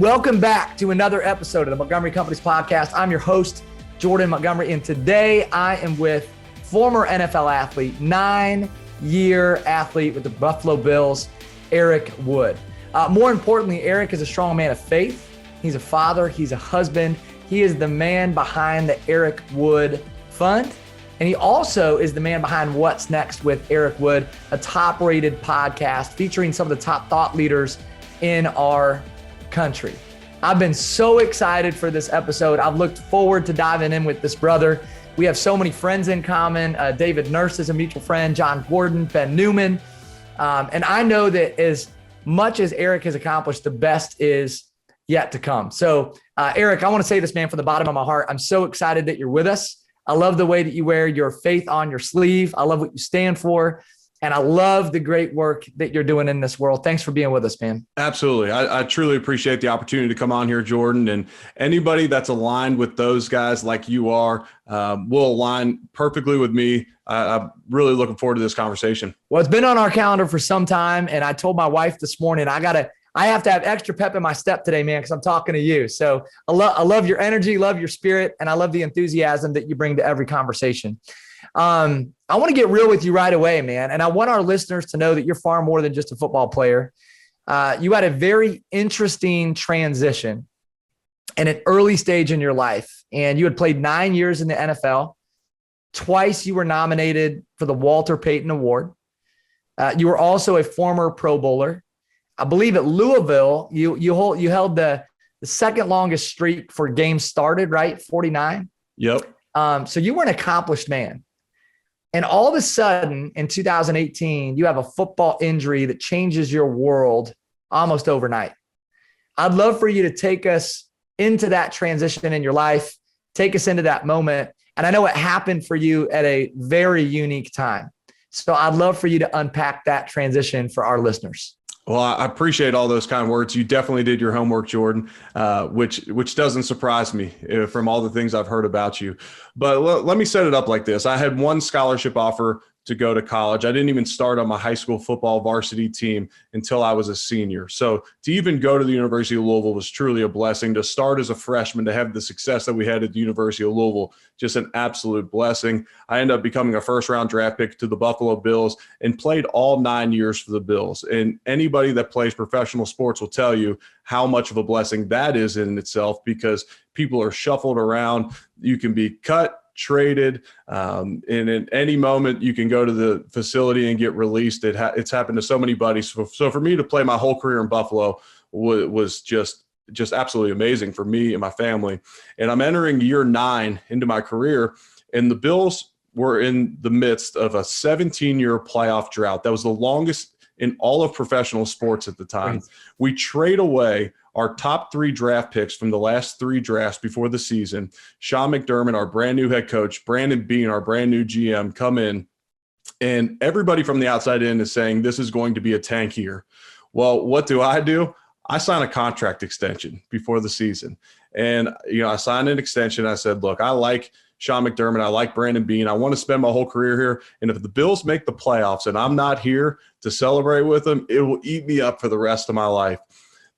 Welcome back to another episode of the Montgomery Companies Podcast. I'm your host, Jordan Montgomery, and today I am with former NFL athlete, 9-year athlete with the Buffalo Bills, Eric Wood. More importantly, Eric is a strong man of faith. He's a father. He's a husband. He is the man behind the Eric Wood Fund. And he also is the man behind What's Next with Eric Wood, a top-rated podcast featuring some of the top thought leaders in our country. I've been so excited for this episode. I've looked forward to diving in with this brother. We have so many friends in common. David Nurse is a mutual friend, John Gordon, Ben Newman. And I know that as much as Eric has accomplished, the best is yet to come. So Eric, I want to say this, man, from the bottom of my heart. I'm so excited that you're with us. I love the way that you wear your faith on your sleeve. I love what you stand for. And I love the great work that you're doing in this world. Thanks for being with us, man. Absolutely. I truly appreciate the opportunity to come on here, Jordan. And anybody that's aligned with those guys like you are will align perfectly with me. I'm really looking forward to this conversation. Well, it's been on our calendar for some time. And I told my wife this morning, I have to have extra pep in my step today, man, because I'm talking to you. So I love your energy, love your spirit, and I love the enthusiasm that you bring to every conversation. I want to get real with you right away, man. And I want our listeners to know that you're far more than just a football player. You had a very interesting transition in an early stage in your life. And you had played 9 years in the NFL. Twice you were nominated for the Walter Payton Award. You were also a former Pro Bowler. I believe at Louisville, you held the second longest streak for games started, right? 49. Yep. So you were an accomplished man. And all of a sudden in 2018, you have a football injury that changes your world almost overnight. I'd love for you to take us into that transition in your life, take us into that moment. And I know it happened for you at a very unique time. So I'd love for you to unpack that transition for our listeners. Well, I appreciate all those kind words. You definitely did your homework, Jordan, which doesn't surprise me from all the things I've heard about you. But let me set it up like this. I had one scholarship offer to go to college. I didn't even start on my high school football varsity team until I was a senior. So to even go to the University of Louisville was truly a blessing. To start as a freshman, to have the success that we had at the University of Louisville, just an absolute blessing. I ended up becoming a first-round draft pick to the Buffalo Bills and played all 9 years for the Bills. And anybody that plays professional sports will tell you how much of a blessing that is in itself, because people are shuffled around. You can be cut, traded, and in any moment you can go to the facility and get released. It's happened to so many buddies. So for me to play my whole career in Buffalo was just absolutely amazing for me and my family. And I'm entering year 9 into my career, and the Bills were in the midst of a 17-year playoff drought. That was the longest in all of professional sports at the time. Right. We trade away our top 3 draft picks from the last 3 drafts before the season. Sean McDermott, our brand new head coach, Brandon Beane, our brand new GM, come in, and everybody from the outside in is saying this is going to be a tank year. Well, what do? I sign a contract extension before the season. And, I signed an extension. I said, look, I like Sean McDermott. I like Brandon Beane. I want to spend my whole career here. And if the Bills make the playoffs and I'm not here to celebrate with them, it will eat me up for the rest of my life.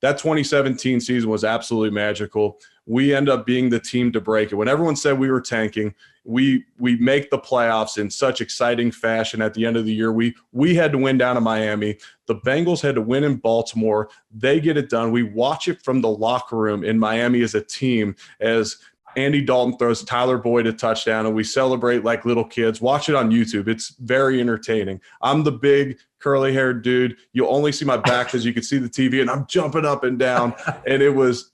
That 2017 season was absolutely magical. We end up being the team to break it. When everyone said we were tanking, we make the playoffs in such exciting fashion at the end of the year. We had to win down in Miami. The Bengals had to win in Baltimore. They get it done. We watch it from the locker room in Miami as a team as Andy Dalton throws Tyler Boyd a touchdown, and we celebrate like little kids. Watch it on YouTube. It's very entertaining. I'm the big curly-haired dude. You only see my back because you can see the TV, and I'm jumping up and down, and it was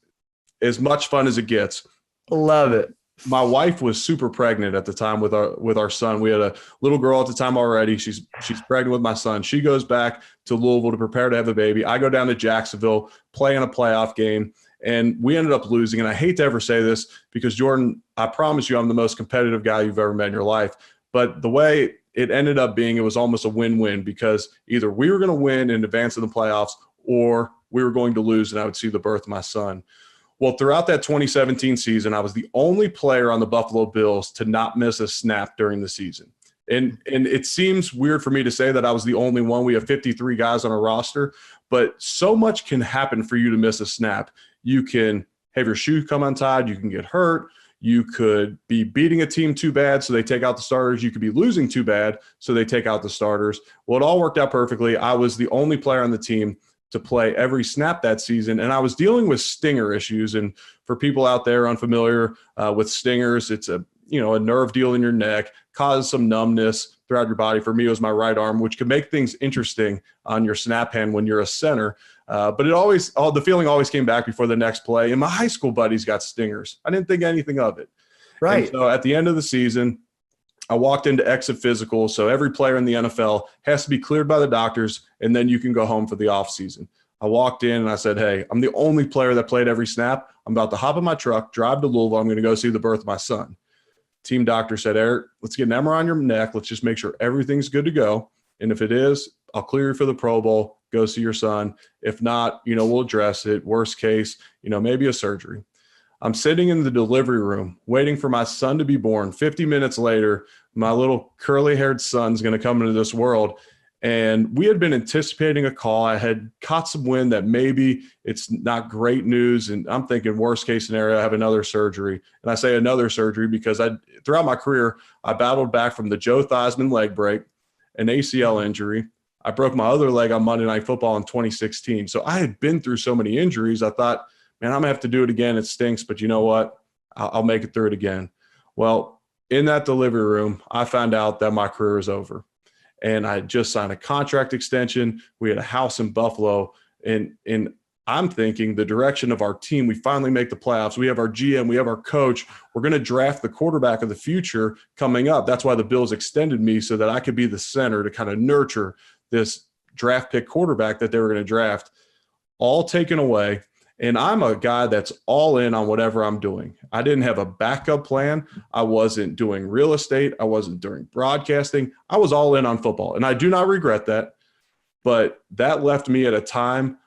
as much fun as it gets. Love it. My wife was super pregnant at the time with our son. We had a little girl at the time already. She's pregnant with my son. She goes back to Louisville to prepare to have a baby. I go down to Jacksonville, play in a playoff game, and we ended up losing. And I hate to ever say this because, Jordan, I promise you I'm the most competitive guy you've ever met in your life. But the way it ended up being, it was almost a win-win, because either we were going to win and advance in the playoffs or we were going to lose and I would see the birth of my son. Well, throughout that 2017 season, I was the only player on the Buffalo Bills to not miss a snap during the season. And it seems weird for me to say that I was the only one. We have 53 guys on our roster, but so much can happen for you to miss a snap. You can have your shoe come untied. You can get hurt. You could be beating a team too bad, so they take out the starters. You could be losing too bad, so they take out the starters. Well, it all worked out perfectly. I was the only player on the team to play every snap that season, and I was dealing with stinger issues. And for people out there unfamiliar with stingers, it's a nerve deal in your neck, causes some numbness throughout your body. For me, it was my right arm, which could make things interesting on your snap hand when you're a center. But the feeling always came back before the next play. And my high school buddies got stingers. I didn't think anything of it. Right. And so at the end of the season, I walked into exit physical. So every player in the NFL has to be cleared by the doctors, and then you can go home for the off season. I walked in and I said, hey, I'm the only player that played every snap. I'm about to hop in my truck, drive to Louisville. I'm going to go see the birth of my son. Team doctor said, Eric, let's get an MRI on your neck. Let's just make sure everything's good to go. And if it is, I'll clear you for the Pro Bowl. Go see your son. If not, we'll address it. Worst case, maybe a surgery. I'm sitting in the delivery room waiting for my son to be born. 50 minutes later, my little curly-haired son's going to come into this world. And we had been anticipating a call. I had caught some wind that maybe it's not great news. And I'm thinking worst case scenario, I have another surgery. And I say another surgery because throughout my career, I battled back from the Joe Theismann leg break, an ACL injury. I broke my other leg on Monday Night Football in 2016. So I had been through so many injuries. I thought, man, I'm going to have to do it again. It stinks, but you know what? I'll make it through it again. Well, in that delivery room, I found out that my career is over. And I just signed a contract extension. We had a house in Buffalo. And I'm thinking the direction of our team, we finally make the playoffs. We have our GM, we have our coach. We're going to draft the quarterback of the future coming up. That's why the Bills extended me so that I could be the center to kind of nurture this draft pick quarterback that they were going to draft. All taken away. And I'm a guy that's all in on whatever I'm doing. I didn't have a backup plan. I wasn't doing real estate. I wasn't doing broadcasting. I was all in on football. And I do not regret that. But that left me at a time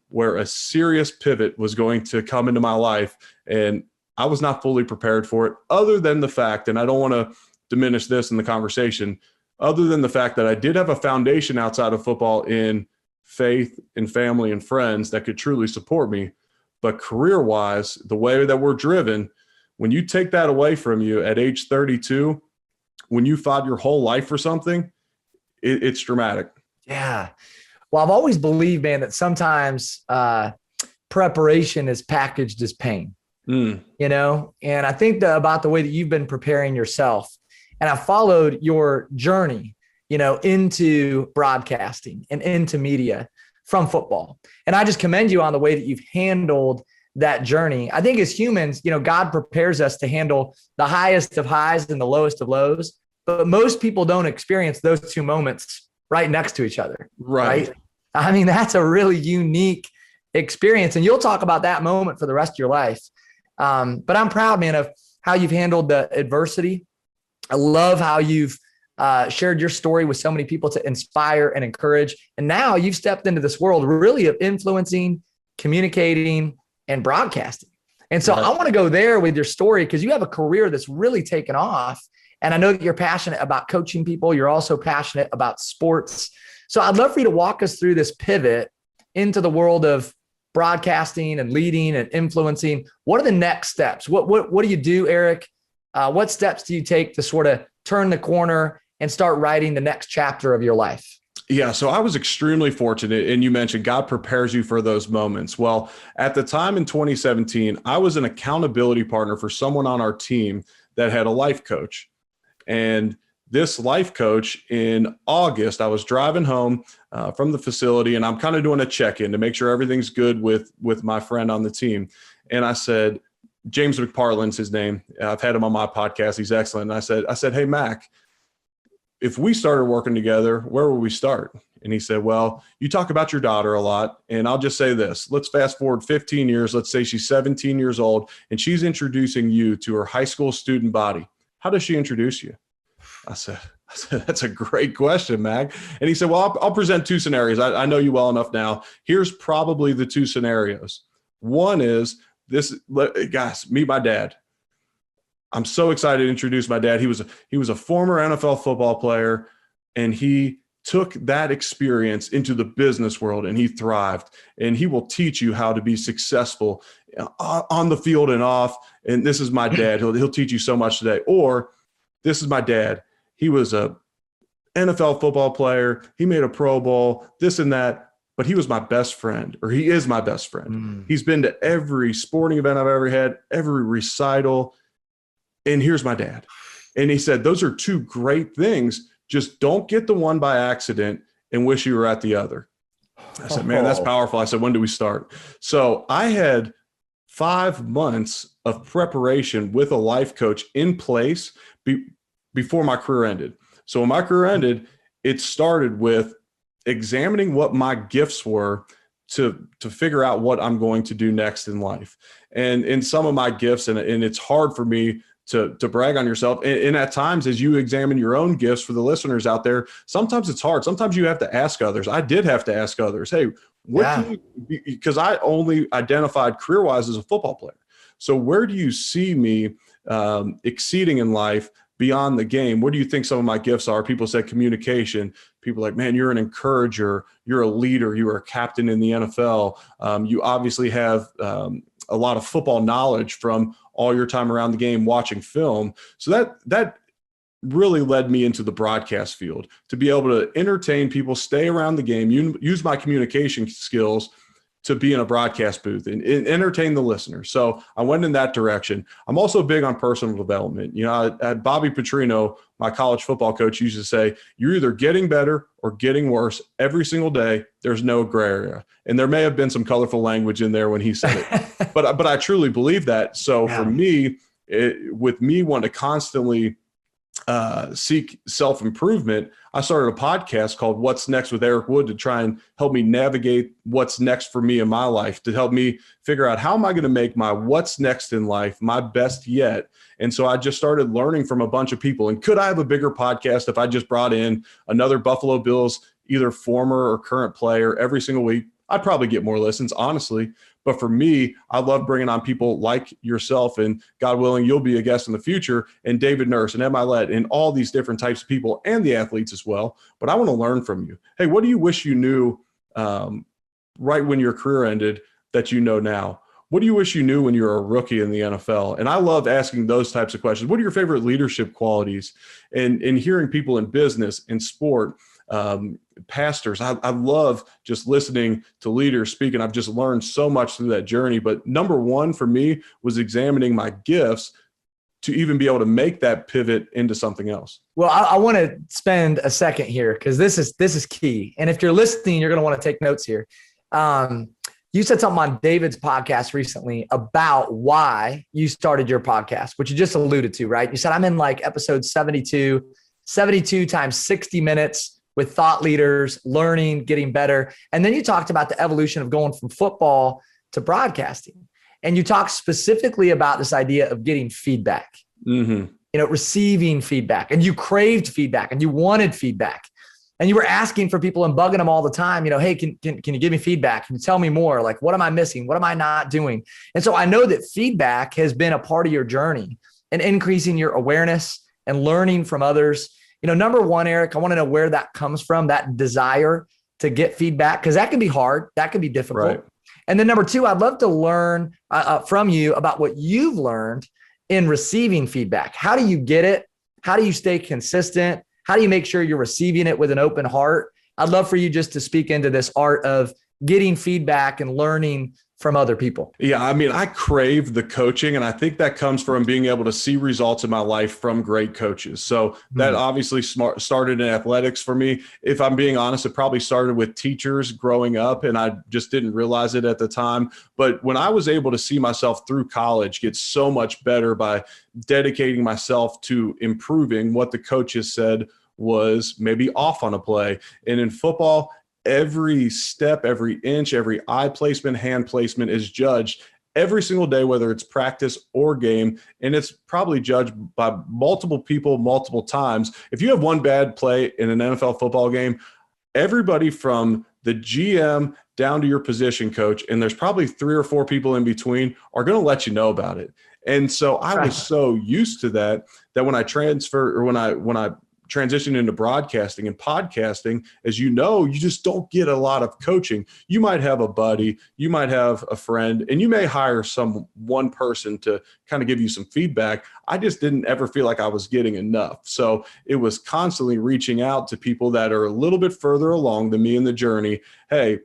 where a serious pivot was going to come into my life. And I was not fully prepared for it, other than the fact, and I don't want to diminish this in the conversation, other than the fact that I did have a foundation outside of football in faith and family and friends that could truly support me. But career-wise, the way that we're driven, when you take that away from you at age 32, when you fought your whole life for something, it's dramatic. Yeah. Well, I've always believed, man, that sometimes preparation is packaged as pain, and I think about the way that you've been preparing yourself, and I followed your journey into broadcasting and into media from football. And I just commend you on the way that you've handled that journey. I think as humans, God prepares us to handle the highest of highs and the lowest of lows, but most people don't experience those two moments right next to each other. Right? I mean, that's a really unique experience. And you'll talk about that moment for the rest of your life. But I'm proud, man, of how you've handled the adversity. I love how you've shared your story with so many people to inspire and encourage. And now you've stepped into this world really of influencing, communicating, and broadcasting. And so I want to go there with your story because you have a career that's really taken off. And I know that you're passionate about coaching people. You're also passionate about sports. So I'd love for you to walk us through this pivot into the world of broadcasting and leading and influencing. What are the next steps? What do you do, Eric? What steps do you take to sort of turn the corner and start writing the next chapter of your life? Yeah, so I was extremely fortunate, and you mentioned God prepares you for those moments. Well, at the time in 2017, I was an accountability partner for someone on our team that had a life coach. And this life coach in August, I was driving home from the facility, and I'm kind of doing a check-in to make sure everything's good with my friend on the team. And I said, James McParland's his name. I've had him on my podcast. He's excellent. And I said, hey, Mac, if we started working together, where would we start? And he said, well, you talk about your daughter a lot. And I'll just say this, let's fast forward 15 years. Let's say she's 17 years old and she's introducing you to her high school student body. How does she introduce you? I said, that's a great question, Mac. And he said, well, I'll present two scenarios. I know you well enough now. Here's probably the two scenarios. One is this, guys, meet my dad. I'm so excited to introduce my dad. He was a former NFL football player, and he took that experience into the business world and he thrived, and he will teach you how to be successful on the field and off. And this is my dad. He'll teach you so much today. Or this is my dad. He was a NFL football player. He made a Pro Bowl, this and that, but he was my best friend, or he is my best friend. He's been to every sporting event I've ever had, every recital. And here's my dad. And he said, those are two great things. Just don't get the one by accident and wish you were at the other. I said, man, that's powerful. I said, when do we start? So I had 5 months of preparation with a life coach in place before my career ended. So when my career ended, it started with examining what my gifts were to figure out what I'm going to do next in life. And in some of my gifts, and it's hard for me to brag on yourself. And at times, as you examine your own gifts, for the listeners out there, sometimes it's hard. Sometimes you have to ask others. I did have to ask others, hey, because I only identified career-wise as a football player. So where do you see me exceeding in life beyond the game? What do you think some of my gifts are? People said communication. People are like, man, you're an encourager. You're a leader. You are a captain in the NFL. You obviously have a lot of football knowledge from all your time around the game watching film. So that really led me into the broadcast field, to be able to entertain people, stay around the game, use my communication skills to be in a broadcast booth and entertain the listener. So I went in that direction. I'm also big on personal development. You know, at Bobby Petrino, my college football coach, used to say, you're either getting better or getting worse every single day. There's no gray area. And there may have been some colorful language in there when he said it, but I truly believe that. So for me, with me wanting to constantly seek self-improvement, I started a podcast called What's Next with Eric Wood to try and help me navigate what's next for me in my life, to help me figure out how am I going to make my what's next in life my best yet. And so I just started learning from a bunch of people. And could I have a bigger podcast if I just brought in another Buffalo Bills, either former or current player, every single week? I'd probably get more listens, honestly. But for me, I love bringing on people like yourself, and God willing, you'll be a guest in the future, and David Nurse and Ed Milet and all these different types of people, and the athletes as well. But I want to learn from you. Hey, what do you wish you knew right when your career ended that you know now? What do you wish you knew when you were a rookie in the NFL? And I love asking those types of questions. What are your favorite leadership qualities? And hearing people in business, in sport, pastors. I love just listening to leaders speak, and I've just learned so much through that journey. But number one for me was examining my gifts to even be able to make that pivot into something else. Well, I want to spend a second here because this is key. And if you're listening, you're going to want to take notes here. You said something on David's podcast recently about why you started your podcast, which you just alluded to, right? You said, I'm in like episode 72 times 60 minutes with thought leaders, learning, getting better. And then you talked about the evolution of going from football to broadcasting. And you talked specifically about this idea of getting feedback, receiving feedback, and you craved feedback and you wanted feedback. And you were asking for people and bugging them all the time, hey, can you give me feedback? Can you tell me more? Like, what am I missing? What am I not doing? And so I know that feedback has been a part of your journey and increasing your awareness and learning from others. Number one, Eric, I want to know where that comes from, that desire to get feedback, because that can be hard. That can be difficult. Right. And then number two, I'd love to learn from you about what you've learned in receiving feedback. How do you get it? How do you stay consistent? How do you make sure you're receiving it with an open heart? I'd love for you just to speak into this art of getting feedback and learning from other people. Yeah, I mean, I crave the coaching, and I think that comes from being able to see results in my life from great coaches. So that obviously started in athletics for me. If I'm being honest, it probably started with teachers growing up, and I just didn't realize it at the time. But when I was able to see myself through college get so much better by dedicating myself to improving what the coaches said was maybe off on a play. And in football, every step, every inch, every eye placement, hand placement is judged every single day, whether it's practice or game. And it's probably judged by multiple people, multiple times. If you have one bad play in an NFL football game, everybody from the GM down to your position coach, and there's probably 3 or 4 people in between, are going to let you know about it. And so I was so used to that when I transferred, or when I transitioned into broadcasting and podcasting, as you know, you just don't get a lot of coaching. You might have a buddy, you might have a friend, and you may hire one person to kind of give you some feedback. I just didn't ever feel like I was getting enough. So it was constantly reaching out to people that are a little bit further along than me in the journey. Hey,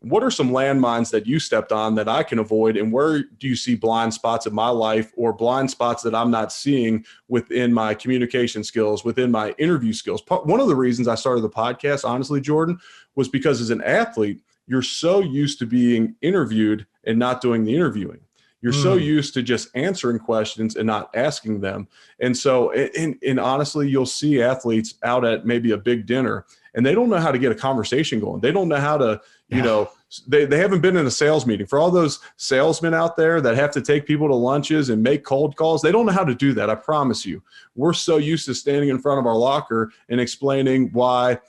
what are some landmines that you stepped on that I can avoid? And where do you see blind spots in my life or blind spots that I'm not seeing within my communication skills, within my interview skills? One of the reasons I started the podcast, honestly, Jordan, was because as an athlete, you're so used to being interviewed and not doing the interviewing. You're so used to just answering questions and not asking them. And so, and honestly, you'll see athletes out at maybe a big dinner and they don't know how to get a conversation going. They don't know how to, you know, they haven't been in a sales meeting. For all those salesmen out there that have to take people to lunches and make cold calls, they don't know how to do that. I promise you. We're so used to standing in front of our locker and explaining why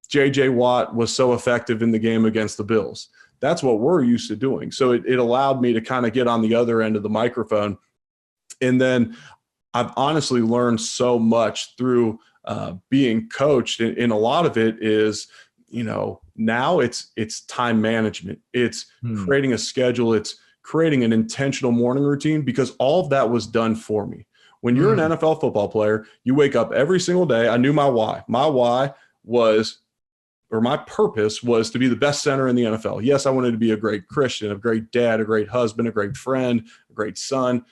J.J. Watt was so effective in the game against the Bills. That's what we're used to doing. So it allowed me to kind of get on the other end of the microphone. And then I've honestly learned so much through being coached. And a lot of it is, you know, now it's time management. It's creating a schedule. It's creating an intentional morning routine, because all of that was done for me. When you're an NFL football player, you wake up every single day. I knew my why. My why was, or my purpose was, to be the best center in the NFL. Yes, I wanted to be a great Christian, a great dad, a great husband, a great friend, a great son,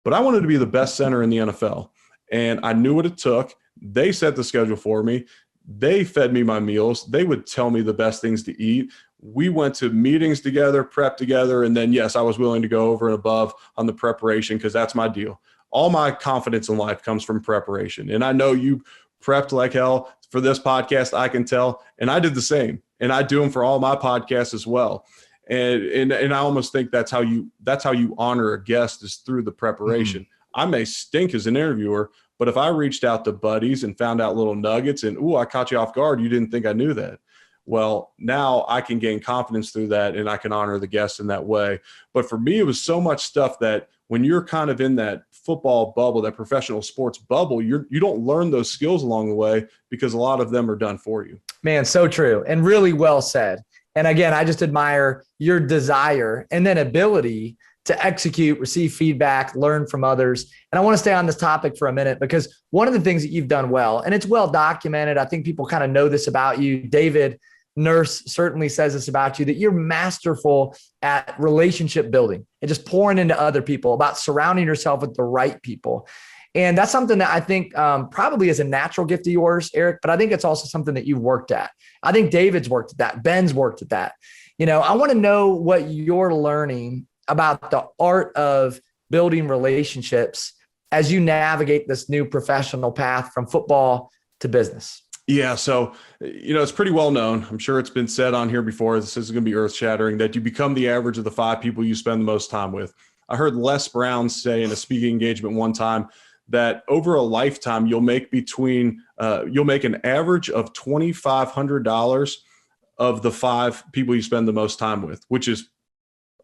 but I wanted to be the best center in the NFL. And I knew what it took. They set the schedule for me. They fed me my meals. They would tell me the best things to eat. We went to meetings together, prep together, and then, yes, I was willing to go over and above on the preparation, because that's my deal. All my confidence in life comes from preparation. And I know you prepped like hell for this podcast, I can tell. And I did the same. And I do them for all my podcasts as well. And I almost think that's how you honor a guest, is through the preparation. I may stink as an interviewer, but if I reached out to buddies and found out little nuggets and, ooh, I caught you off guard, you didn't think I knew that. Well, now I can gain confidence through that, and I can honor the guest in that way. But for me, it was so much stuff that when you're kind of in that football bubble, that professional sports bubble, you don't learn those skills along the way, because a lot of them are done for you. Man, so true. And really well said. And again, I just admire your desire and then ability to execute, receive feedback, learn from others. And I want to stay on this topic for a minute, because one of the things that you've done well, and it's well documented, I think people kind of know this about you. David Nurse certainly says this about you, that you're masterful at relationship building and just pouring into other people, about surrounding yourself with the right people. And that's something that I think probably is a natural gift of yours, Eric, but I think it's also something that you've worked at. I think David's worked at that. Ben's worked at that. You know, I want to know what you're learning about the art of building relationships as you navigate this new professional path from football to business. Yeah. So, you know, it's pretty well known. I'm sure it's been said on here before. This is going to be earth shattering, that you become the average of the 5 people you spend the most time with. I heard Les Brown say in a speaking engagement one time that over a lifetime, you'll make an average of $2,500 of the 5 people you spend the most time with, which is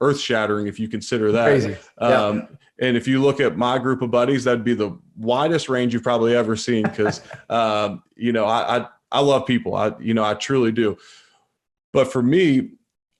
earth shattering if you consider that. Crazy. And if you look at my group of buddies, that'd be the widest range you've probably ever seen. Cause you know, I love people. I truly do. But for me,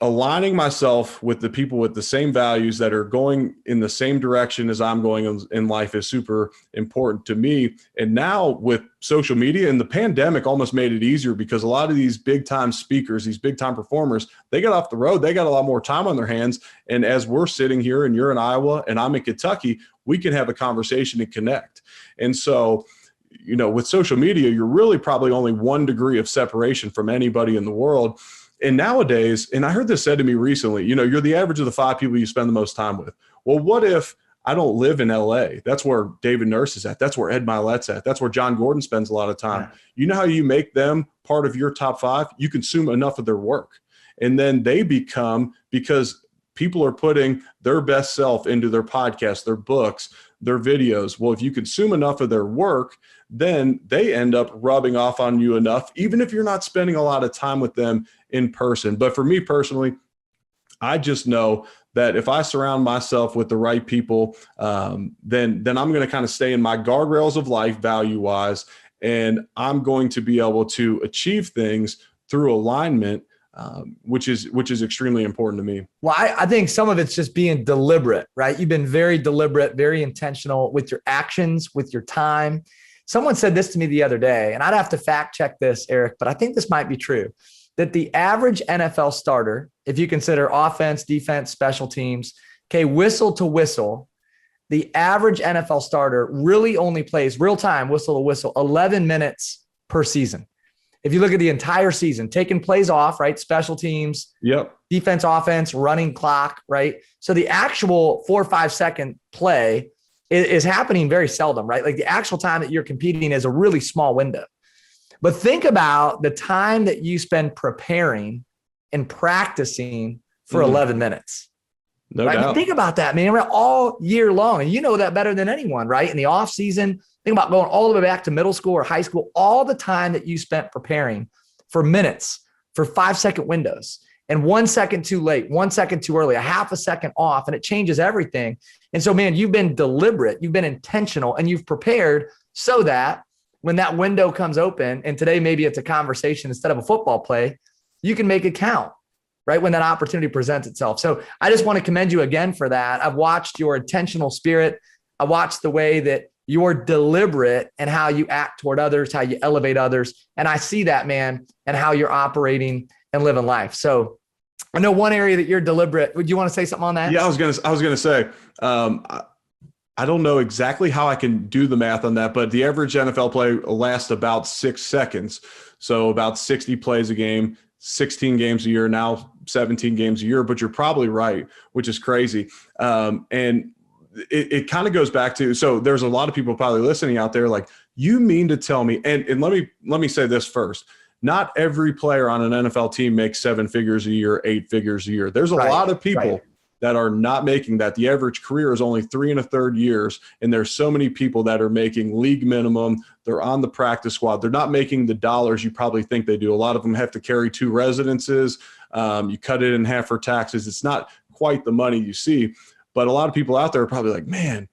aligning myself with the people with the same values that are going in the same direction as I'm going in life is super important to me. And now with social media, and the pandemic almost made it easier, because a lot of these big time speakers, these big time performers, they got off the road, they got a lot more time on their hands. And as we're sitting here and you're in Iowa and I'm in Kentucky, we can have a conversation and connect. And so, you know, with social media, you're really probably only 1 degree of separation from anybody in the world. And nowadays, and I heard this said to me recently, you know, you're the average of the 5 people you spend the most time with. Well, what if I don't live in LA? That's where David Nurse is at. That's where Ed Milet's at. That's where John Gordon spends a lot of time. Yeah. You know how you make them part of your top 5? You consume enough of their work. And then they become, because people are putting their best self into their podcasts, their books, their videos. Well, if you consume enough of their work, then they end up rubbing off on you enough, even if you're not spending a lot of time with them in person. But for me personally, I just know that if I surround myself with the right people, then I'm going to kind of stay in my guardrails of life value-wise. and I'm going to be able to achieve things through alignment, which is extremely important to me. Well, I think some of it's just being deliberate, right? You've been very deliberate, very intentional with your actions, with your time. Someone said this to me the other day, and I'd have to fact check this, Eric, but I think this might be true, that the average NFL starter, if you consider offense, defense, special teams, okay, whistle to whistle, the average NFL starter really only plays real time, whistle to whistle, 11 minutes per season. If you look at the entire season, taking plays off, right? Special teams, defense, offense, running clock, right? So the actual 4 or 5 second play is happening very seldom, right? Like the actual time that you're competing is a really small window. But think about the time that you spend preparing and practicing for 11 minutes. No right? doubt. Think about that, man, all year long. And you know that better than anyone, right? In the off season, think about going all the way back to middle school or high school, all the time that you spent preparing for minutes, for 5 second windows, and 1 second too late, 1 second too early, a half a second off, and it changes everything. And so, man, you've been deliberate, you've been intentional, and you've prepared so that when that window comes open, and today maybe it's a conversation instead of a football play, you can make it count, right? When that opportunity presents itself. So I just want to commend you again for that. I've watched your intentional spirit. I watched the way that you're deliberate and how you act toward others, how you elevate others. And I see that, man, and how you're operating and living life. So I know one area that you're deliberate. Would you want to say something on that? Yeah, I was gonna say, I don't know exactly how I can do the math on that, but the average NFL play lasts about 6 seconds. So about 60 plays a game, 16 games a year, now 17 games a year, but you're probably right, which is crazy. And it kind of goes back to, so there's a lot of people probably listening out there like, you mean to tell me, and let me say this first. Not every player on an NFL team makes 7 figures a year, 8 figures a year. There's a lot of people that are not making that. The average career is only 3 1/3 years. And there's so many people that are making league minimum. They're on the practice squad. They're not making the dollars you probably think they do. A lot of them have to carry 2 residences. You cut it in half for taxes. It's not quite the money you see. But a lot of people out there are probably like, man,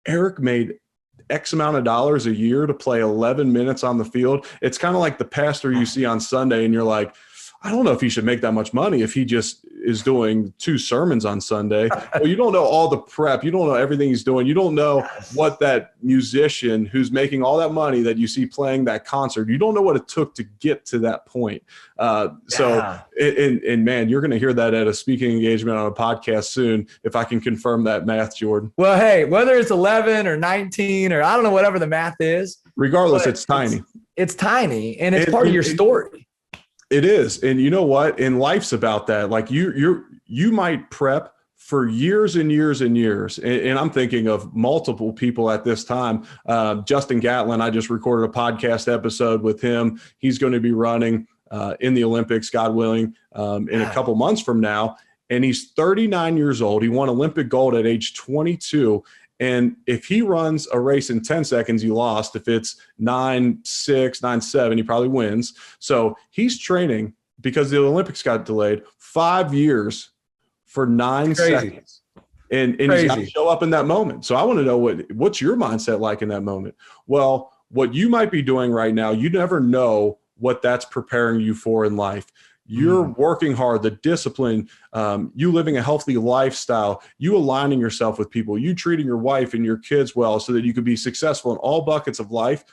Eric made X amount of dollars a year to play 11 minutes on the field. It's kind of like the pastor you see on Sunday and you're like, I don't know if he should make that much money if he just is doing 2 sermons on Sunday. Well, you don't know all the prep. You don't know everything he's doing. You don't know what that musician who's making all that money that you see playing that concert, you don't know what it took to get to that point. So man, you're going to hear that at a speaking engagement on a podcast soon, if I can confirm that math, Jordan. Well, hey, whether it's 11 or 19 or I don't know, whatever the math is. Regardless, it's tiny. It's tiny, and it's part of your story. It is. And you know what? And life's about that. Like you might prep for years and years and years. And I'm thinking of multiple people at this time. Justin Gatlin, I just recorded a podcast episode with him. He's going to be running in the Olympics, God willing, in a couple months from now. And he's 39 years old. He won Olympic gold at age 22. And if he runs a race in 10 seconds, he lost. If it's 9.6, 9.7, he probably wins. So he's training, because the Olympics got delayed, 5 years for 9 seconds. And he's got to show up in that moment. So I want to know what's your mindset like in that moment? Well, what you might be doing right now, you never know what that's preparing you for in life. You're working hard, the discipline, you living a healthy lifestyle, you aligning yourself with people, you treating your wife and your kids well so that you could be successful in all buckets of life,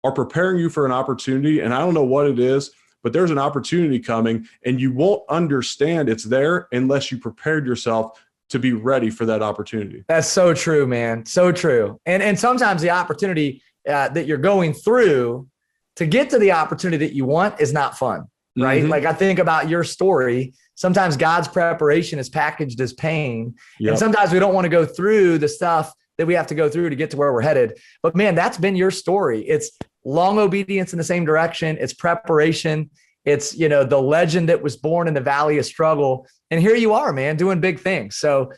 are preparing you for an opportunity. And I don't know what it is, but there's an opportunity coming, and you won't understand it's there unless you prepared yourself to be ready for that opportunity. That's so true, man. So true. And sometimes the opportunity that you're going through to get to the opportunity that you want is not fun. Right. Like I think about your story. Sometimes God's preparation is packaged as pain. And sometimes we don't want to go through the stuff that we have to go through to get to where we're headed. But man, that's been your story. It's long obedience in the same direction. It's preparation. It's, the legend that was born in the valley of struggle. And here you are, man, doing big things. So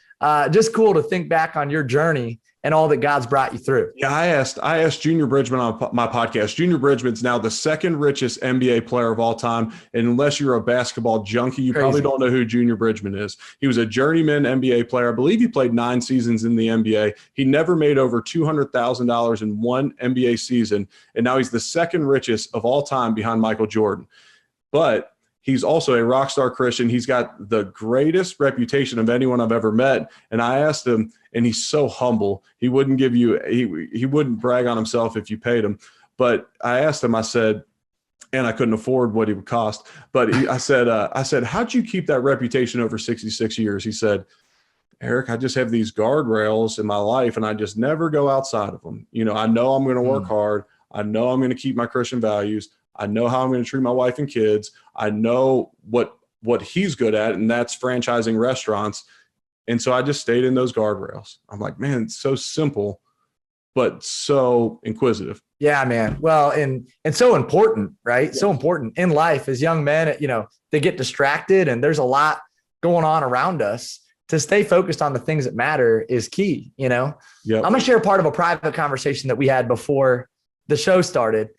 just cool to think back on your journey and all that God's brought you through. Yeah, I asked Junior Bridgman on my podcast. Junior Bridgman's now the second richest NBA player of all time. And unless you're a basketball junkie, you probably don't know who Junior Bridgman is. He was a journeyman NBA player. I believe he played 9 seasons in the NBA. He never made over $200,000 in one NBA season. And now he's the second richest of all time behind Michael Jordan. But he's also a rock star Christian. He's got the greatest reputation of anyone I've ever met. And I asked him, and he's so humble. He wouldn't give you, he wouldn't brag on himself if you paid him. But I asked him, I said, and I couldn't afford what he would cost. But I said, how'd you keep that reputation over 66 years? He said, Eric, I just have these guardrails in my life and I just never go outside of them. You know, I know I'm going to work hard. I know I'm going to keep my Christian values. I know how I'm going to treat my wife and kids. I know what he's good at, and that's franchising restaurants. And so I just stayed in those guardrails. I'm like, man, it's so simple, but so inquisitive. Yeah, man. Well, and so important, right? Yeah. So important in life as young men, you know, they get distracted and there's a lot going on around us. To stay focused on the things that matter is key, you know? Yep. I'm going to share part of a private conversation that we had before the show started.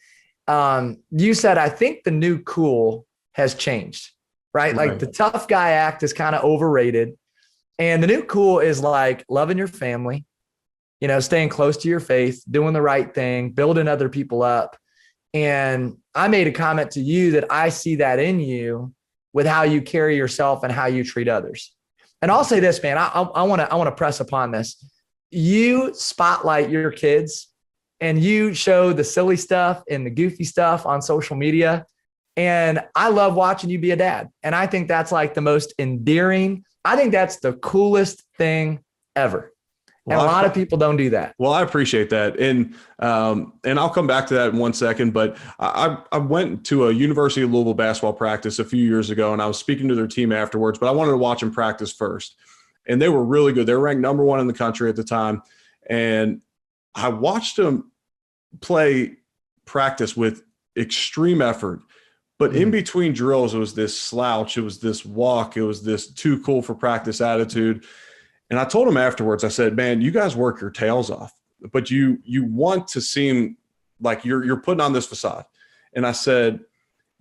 You said, I think the new cool has changed, right? Like the tough guy act is kind of overrated. And the new cool is like loving your family, you know, staying close to your faith, doing the right thing, building other people up. And I made a comment to you that I see that in you with how you carry yourself and how you treat others. And I'll say this, man, I want to press upon this. You spotlight your kids and you show the silly stuff and the goofy stuff on social media. And I love watching you be a dad. And I think that's like the most endearing. I think that's the coolest thing ever. And a lot of people don't do that. Well, I appreciate that. And I'll come back to that in one second. But I went to a University of Louisville basketball practice a few years ago, and I was speaking to their team afterwards, but I wanted to watch them practice first. And they were really good. They were ranked number 1 in the country at the time. And I watched them play practice with extreme effort. But in between drills, it was this slouch. It was this walk. It was this too cool for practice attitude. And I told him afterwards, I said, man, you guys work your tails off, but you want to seem like you're putting on this facade. And I said,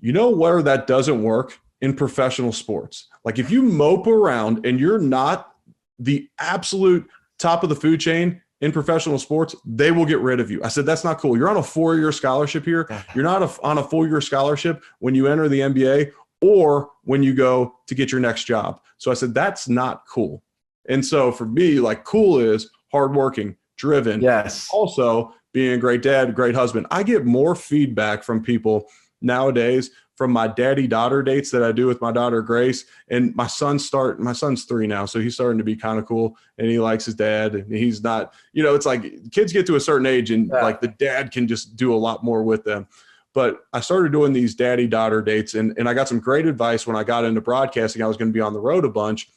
you know where that doesn't work? In professional sports. Like if you mope around and you're not the absolute top of the food chain in professional sports, they will get rid of you. I said, that's not cool. You're on a 4-year scholarship here. You're not on a full-year scholarship when you enter the NBA or when you go to get your next job. So I said, that's not cool. And so for me, like cool is hardworking, driven. Yes. Also being a great dad, great husband. I get more feedback from people nowadays from my daddy-daughter dates that I do with my daughter, Grace. And my son's 3 now. So he's starting to be kind of cool and he likes his dad and he's not, you know, it's like kids get to a certain age and like the dad can just do a lot more with them. But I started doing these daddy-daughter dates and I got some great advice when I got into broadcasting. I was going to be on the road a bunch.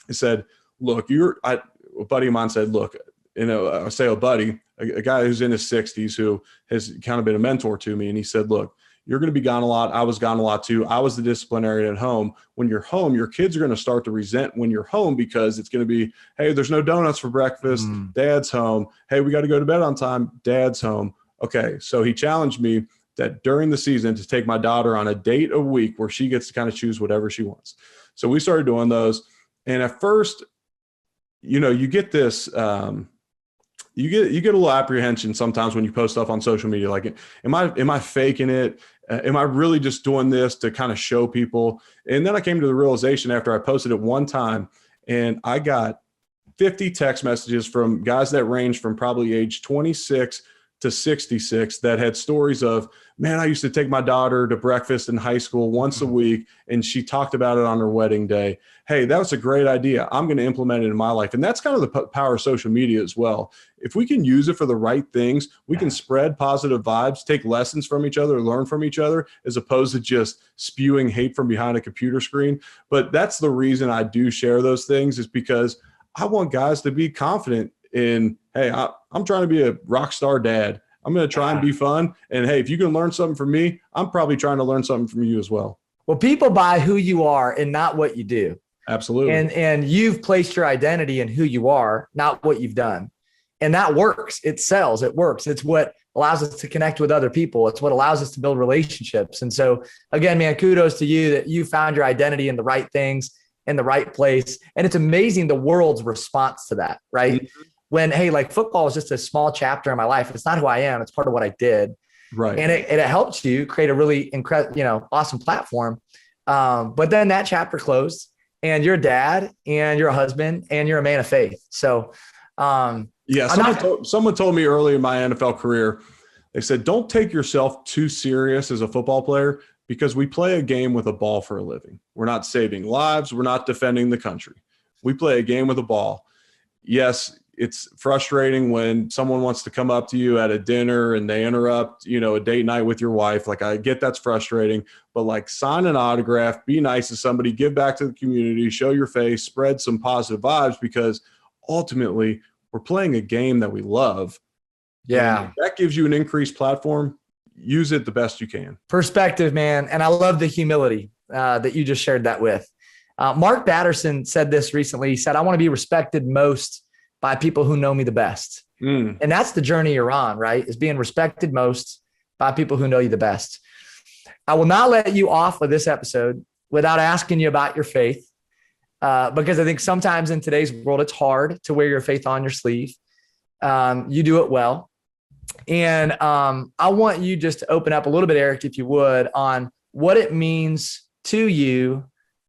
He said, look, a buddy of mine said, look, you know, I say a buddy, a guy who's in his 60s who has kind of been a mentor to me. And he said, look, you're going to be gone a lot. I was gone a lot too. I was the disciplinarian at home. When you're home, your kids are going to start to resent when you're home because it's going to be, hey, there's no donuts for breakfast. Dad's home. Hey, we got to go to bed on time. Dad's home. Okay. So he challenged me that during the season to take my daughter on a date a week where she gets to kind of choose whatever she wants. So we started doing those. And at first, you know, you get this, you get a little apprehension sometimes when you post stuff on social media. Like, am I faking it? Am I really just doing this to kind of show people? And then I came to the realization after I posted it one time and I got 50 text messages from guys that range from probably age 26 to 66 that had stories of, man, I used to take my daughter to breakfast in high school once a week and she talked about it on her wedding day. Hey, that was a great idea. I'm going to implement it in my life. And that's kind of the power of social media as well. If we can use it for the right things, we can spread positive vibes, take lessons from each other, learn from each other, as opposed to just spewing hate from behind a computer screen. But that's the reason I do share those things, is because I want guys to be confident in, hey, I'm trying to be a rock star dad. I'm going to try and be fun. And hey, if you can learn something from me, I'm probably trying to learn something from you as well. Well, people buy who you are and not what you do. Absolutely. And you've placed your identity in who you are, not what you've done. And that works. It sells. It works. It's what allows us to connect with other people. It's what allows us to build relationships. And so again, man, kudos to you that you found your identity in the right things, in the right place. And it's amazing the world's response to that, right? Mm-hmm. When, hey, like football is just a small chapter in my life. It's not who I am. It's part of what I did. Right. And it helps you create a really incredible, awesome platform. But then that chapter closed and you're a dad and you're a husband and you're a man of faith. So, someone told me early in my NFL career, they said, don't take yourself too serious as a football player because we play a game with a ball for a living. We're not saving lives. We're not defending the country. We play a game with a ball. Yes, it's frustrating when someone wants to come up to you at a dinner and they interrupt, a date night with your wife. Like, I get that's frustrating, but like, sign an autograph, be nice to somebody, give back to the community, show your face, spread some positive vibes, because ultimately we're playing a game that we love. Yeah. And that gives you an increased platform. Use it the best you can. Perspective, man. And I love the humility that you just shared that with. Mark Batterson said this recently. He said, I want to be respected most by people who know me the best. And that's the journey you're on, right? Is being respected most by people who know you the best. I will not let you off of this episode without asking you about your faith, because I think sometimes in today's world, it's hard to wear your faith on your sleeve. You do it well. And I want you just to open up a little bit, Eric, if you would, on what it means to you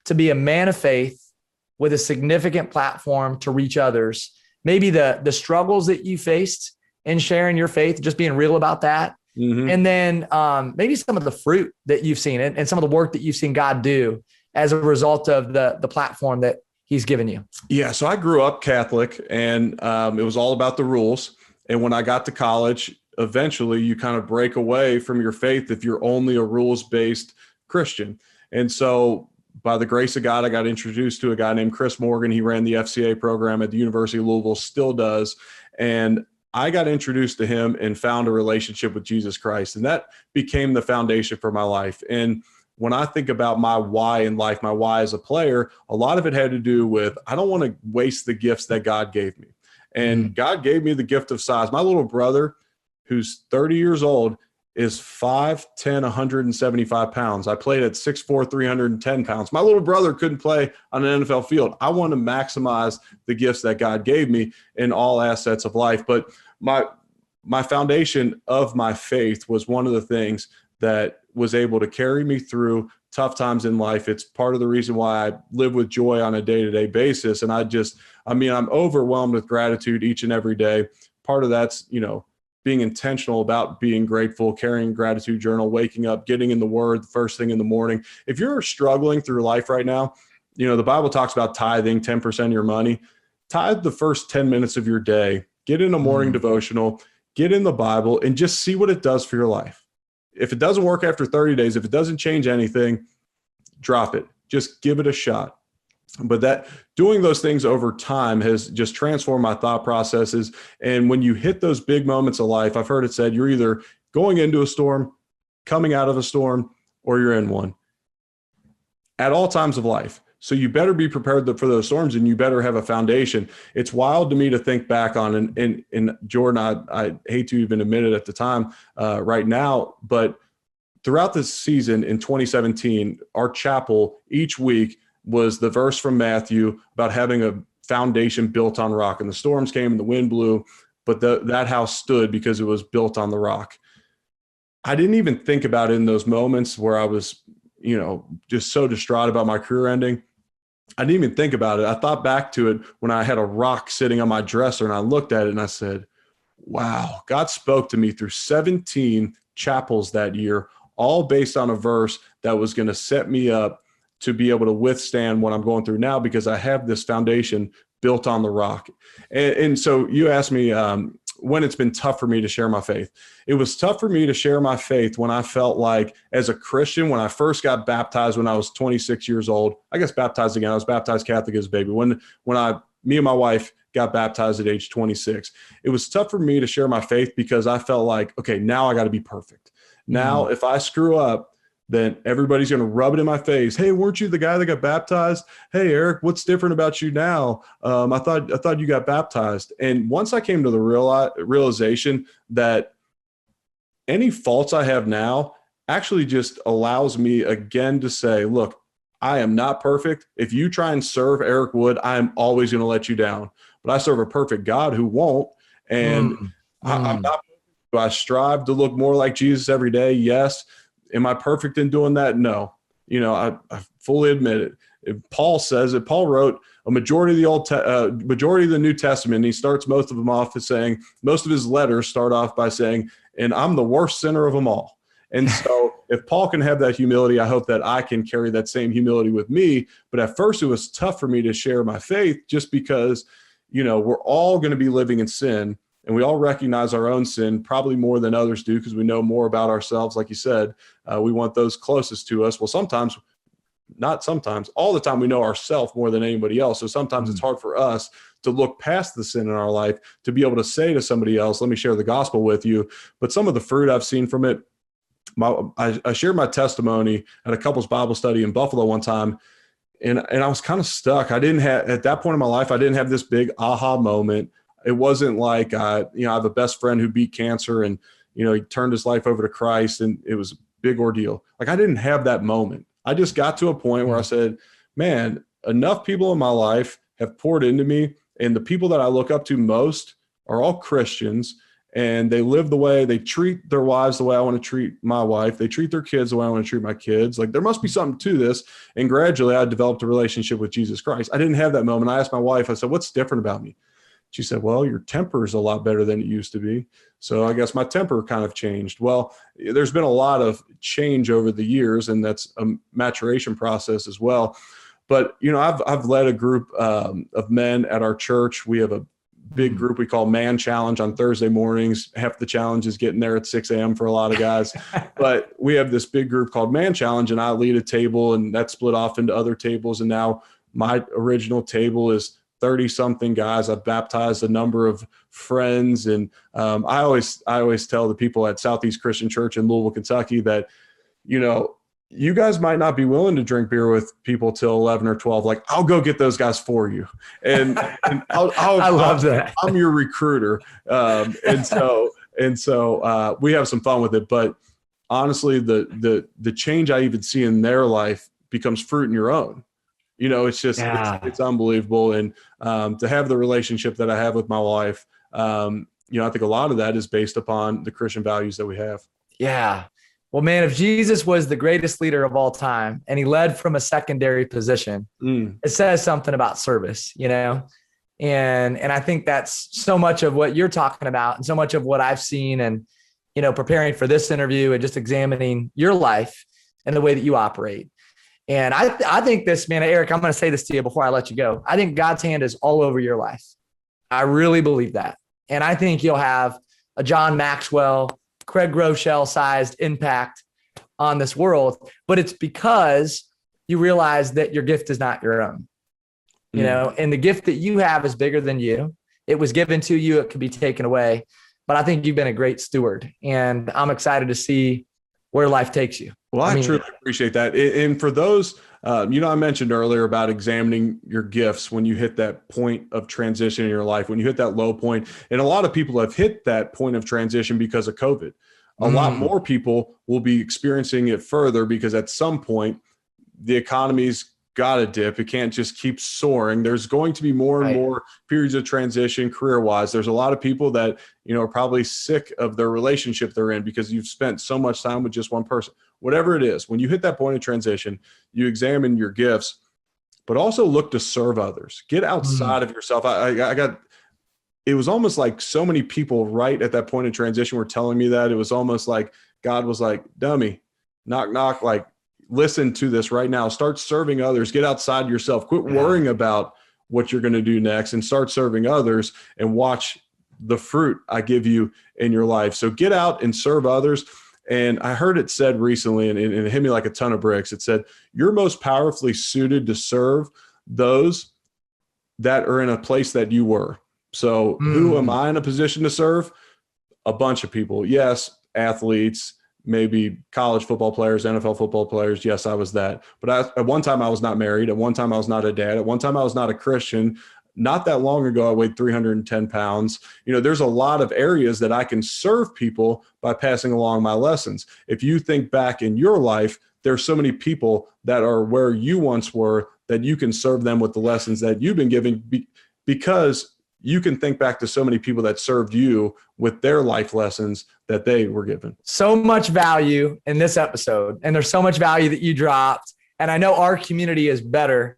to be a man of faith with a significant platform to reach others. Maybe the struggles that you faced in sharing your faith, just being real about that. Mm-hmm. And then maybe some of the fruit that you've seen and some of the work that you've seen God do as a result of the platform that he's given you. Yeah. So I grew up Catholic, and it was all about the rules. And when I got to college, eventually you kind of break away from your faith if you're only a rules-based Christian. And so by the grace of God, I got introduced to a guy named Chris Morgan. He ran the FCA program at the University of Louisville, still does. And I got introduced to him and found a relationship with Jesus Christ. And that became the foundation for my life. And when I think about my why in life, my why as a player, a lot of it had to do with, I don't want to waste the gifts that God gave me. And God gave me the gift of size. My little brother, who's 30 years old, is 5'10", 175 pounds. I played at 6'4", 310 pounds. My little brother couldn't play on an NFL field. I want to maximize the gifts that God gave me in all assets of life. But my foundation of my faith was one of the things that was able to carry me through tough times in life. It's part of the reason why I live with joy on a day-to-day basis. And I'm overwhelmed with gratitude each and every day. Part of that's, being intentional about being grateful, carrying a gratitude journal, waking up, getting in the word the first thing in the morning. If you're struggling through life right now, the Bible talks about tithing 10% of your money. Tithe the first 10 minutes of your day, get in a morning devotional, get in the Bible, and just see what it does for your life. If it doesn't work after 30 days, if it doesn't change anything, drop it. Just give it a shot. But that doing those things over time has just transformed my thought processes. And when you hit those big moments of life, I've heard it said, you're either going into a storm, coming out of a storm, or you're in one at all times of life. So you better be prepared for those storms, and you better have a foundation. It's wild to me to think back on, and Jordan, I hate to even admit it at the time right now, but throughout this season in 2017, our chapel each week was the verse from Matthew about having a foundation built on rock. And the storms came and the wind blew, but that house stood because it was built on the rock. I didn't even think about it in those moments where I was, just so distraught about my career ending. I didn't even think about it. I thought back to it when I had a rock sitting on my dresser, and I looked at it and I said, wow, God spoke to me through 17 chapels that year, all based on a verse that was going to set me up to be able to withstand what I'm going through now, because I have this foundation built on the rock. And so you asked me when it's been tough for me to share my faith. It was tough for me to share my faith when I felt like, as a Christian, when I first got baptized when I was 26 years old, I guess baptized again. I was baptized Catholic as a baby. When me and my wife got baptized at age 26, it was tough for me to share my faith because I felt like, okay, now I got to be perfect. Now, if I screw up, then everybody's going to rub it in my face. Hey, weren't you the guy that got baptized? Hey, Eric, what's different about you now? I thought you got baptized. And once I came to the realization that any faults I have now actually just allows me again to say, look, I am not perfect. If you try and serve Eric Wood, I am always going to let you down. But I serve a perfect God who won't. And I'm not. Do I strive to look more like Jesus every day? Yes. Am I perfect in doing that? No. I fully admit it. If Paul says it. Paul wrote a majority of the majority of the New Testament. And he starts most of them off as saying, most of his letters start off by saying, and I'm the worst sinner of them all. And so if Paul can have that humility, I hope that I can carry that same humility with me. But at first it was tough for me to share my faith just because, we're all going to be living in sin. And we all recognize our own sin probably more than others do because we know more about ourselves. Like you said, we want those closest to us. Well, sometimes, not sometimes, all the time we know ourselves more than anybody else. So sometimes it's hard for us to look past the sin in our life to be able to say to somebody else, let me share the gospel with you. But some of the fruit I've seen from it, I shared my testimony at a couples Bible study in Buffalo one time. And I was kind of stuck. At that point in my life, I didn't have this big aha moment. It wasn't like, I have a best friend who beat cancer and, he turned his life over to Christ and it was a big ordeal. Like I didn't have that moment. I just got to a point where I said, man, enough people in my life have poured into me. And the people that I look up to most are all Christians and they live the way they treat their wives the way I want to treat my wife. They treat their kids the way I want to treat my kids. Like there must be something to this. And gradually I developed a relationship with Jesus Christ. I didn't have that moment. I asked my wife, I said, what's different about me? She said, well, your temper is a lot better than it used to be. So I guess my temper kind of changed. Well, there's been a lot of change over the years, and that's a maturation process as well. But, I've led a group of men at our church. We have a big group we call Man Challenge on Thursday mornings. Half the challenge is getting there at 6 a.m. for a lot of guys. But we have this big group called Man Challenge, and I lead a table, and that's split off into other tables. And now my original table is 30-something guys. I've baptized a number of friends. And I always tell the people at Southeast Christian Church in Louisville, Kentucky that, you guys might not be willing to drink beer with people till 11 or 12. Like, I'll go get those guys for you. And I love that. I'm your recruiter. And so we have some fun with it. But honestly, the change I even see in their life becomes fruit in your own. It's just, it's unbelievable. And to have the relationship that I have with my wife, I think a lot of that is based upon the Christian values that we have. Yeah. Well, man, if Jesus was the greatest leader of all time and he led from a secondary position, it says something about service, and I think that's so much of what you're talking about and so much of what I've seen and, preparing for this interview and just examining your life and the way that you operate. And I think this, man, Eric, I'm going to say this to you before I let you go. I think God's hand is all over your life. I really believe that. And I think you'll have a John Maxwell, Craig Rochelle sized impact on this world, but it's because you realize that your gift is not your own, and the gift that you have is bigger than you. It was given to you. It could be taken away, but I think you've been a great steward and I'm excited to see where life takes you. Well, I truly appreciate that. And for those, I mentioned earlier about examining your gifts when you hit that point of transition in your life, when you hit that low point. And a lot of people have hit that point of transition because of COVID. A lot more people will be experiencing it further because at some point the economy's got to dip. It can't just keep soaring. There's going to be more and more periods of transition career-wise. There's a lot of people that, are probably sick of their relationship they're in because you've spent so much time with just one person. Whatever it is, when you hit that point of transition, you examine your gifts, but also look to serve others. Get outside of yourself. It was almost like so many people right at that point of transition were telling me that. It was almost like God was like, dummy, knock, knock, like, listen to this right now. Start serving others. Get outside yourself. Quit worrying about what you're going to do next and start serving others and watch the fruit I give you in your life. So get out and serve others. And I heard it said recently, and it hit me like a ton of bricks. It said, you're most powerfully suited to serve those that are in a place that you were. So who am I in a position to serve? A bunch of people. Yes, athletes, maybe college football players, NFL football players. Yes, I was that. But at one time I was not married. At one time I was not a dad. At one time I was not a Christian. Not that long ago, I weighed 310 pounds. There's a lot of areas that I can serve people by passing along my lessons. If you think back in your life, there's so many people that are where you once were that you can serve them with the lessons that you've been giving, because you can think back to so many people that served you with their life lessons that they were given. So much value in this episode, and there's so much value that you dropped. And I know our community is better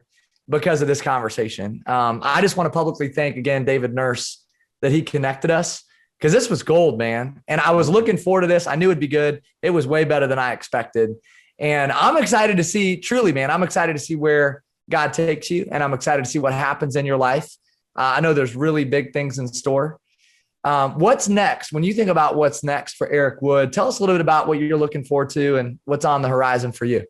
because of this conversation. I just want to publicly thank again, David Nurse, that he connected us, because this was gold, man. And I was looking forward to this. I knew it'd be good. It was way better than I expected. And I'm excited to see, truly, man, I'm excited to see where God takes you. And I'm excited to see what happens in your life. I know there's really big things in store. What's next? When you think about what's next for Eric Wood, tell us a little bit about what you're looking forward to and what's on the horizon for you.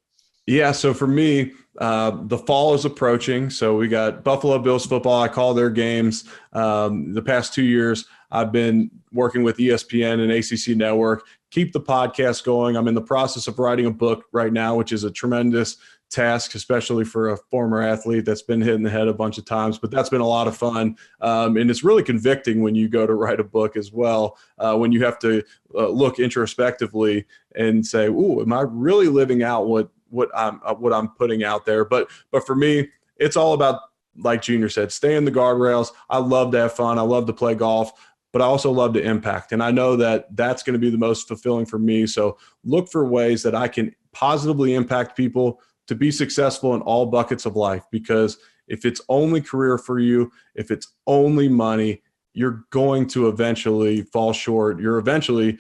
Yeah, so for me, the fall is approaching. So we got Buffalo Bills football. I call their games. The past 2 years, I've been working with ESPN and ACC Network, keep the podcast going. I'm in the process of writing a book right now, which is a tremendous task, especially for a former athlete that's been hit in the head a bunch of times, but that's been a lot of fun. And it's really convicting when you go to write a book as well, when you have to look introspectively and say, "Ooh, am I really living out what I'm putting out there?" But for me, it's all about, like Junior said, stay in the guardrails. I love to have fun. I love to play golf, but I also love to impact. And I know that that's going to be the most fulfilling for me. So look for ways that I can positively impact people to be successful in all buckets of life. Because if it's only career for you, if it's only money, you're going to eventually fall short. You're eventually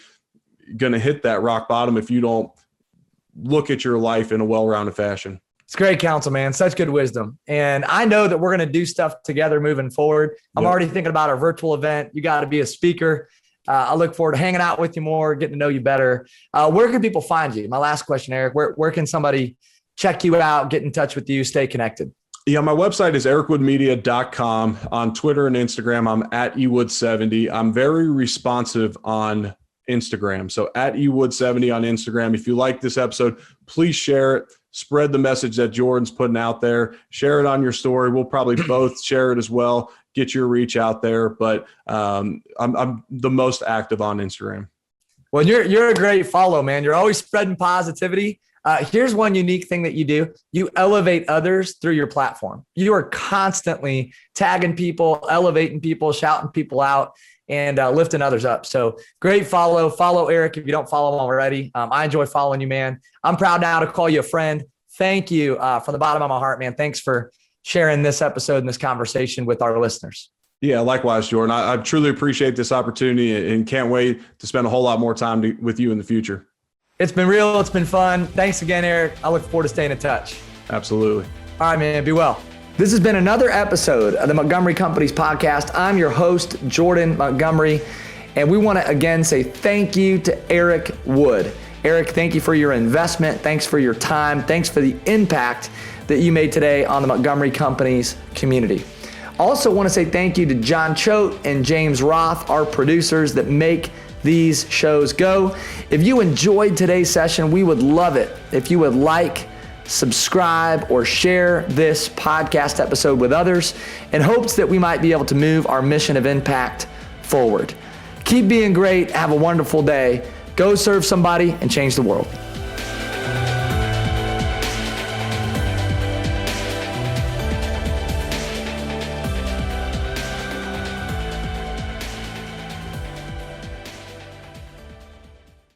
going to hit that rock bottom if you don't look at your life in a well-rounded fashion. It's great counsel, man. Such good wisdom. And I know that we're going to do stuff together moving forward. I'm already thinking about our virtual event. You got to be a speaker. I look forward to hanging out with you more, getting to know you better. Where can people find you? My last question, Eric, where can somebody check you out, get in touch with you, stay connected? Yeah, my website is ericwoodmedia.com. On Twitter and Instagram, I'm at ewood70. I'm very responsive on Instagram. So at ewood70 on Instagram. If you like this episode, please share it. Spread the message that Jordan's putting out there. Share it on your story. We'll probably both share it as well. Get your reach out there. But I'm the most active on Instagram. Well, you're a great follow, man. You're always spreading positivity. Here's one unique thing that you do. You elevate others through your platform. You are constantly tagging people, elevating people, shouting people out, and lifting others up. So great follow. Follow Eric if you don't follow him already. I enjoy following you, man. I'm proud now to call you a friend. Thank you from the bottom of my heart, man. Thanks for sharing this episode and this conversation with our listeners. Yeah, likewise, Jordan. I truly appreciate this opportunity and can't wait to spend a whole lot more time with you in the future. It's been real. It's been fun. Thanks again, Eric. I look forward to staying in touch. Absolutely. All right, man. Be well. This has been another episode of the Montgomery Companies podcast. I'm your host, Jordan Montgomery, and we want to again say thank you to Eric Wood. Eric, thank you for your investment. Thanks for your time. Thanks for the impact that you made today on the Montgomery Companies community. Also want to say thank you to John Choate and James Roth, our producers that make these shows go. If you enjoyed today's session, we would love it if you would like, subscribe, or share this podcast episode with others in hopes that we might be able to move our mission of impact forward. Keep being great. Have a wonderful day. Go serve somebody and change the world.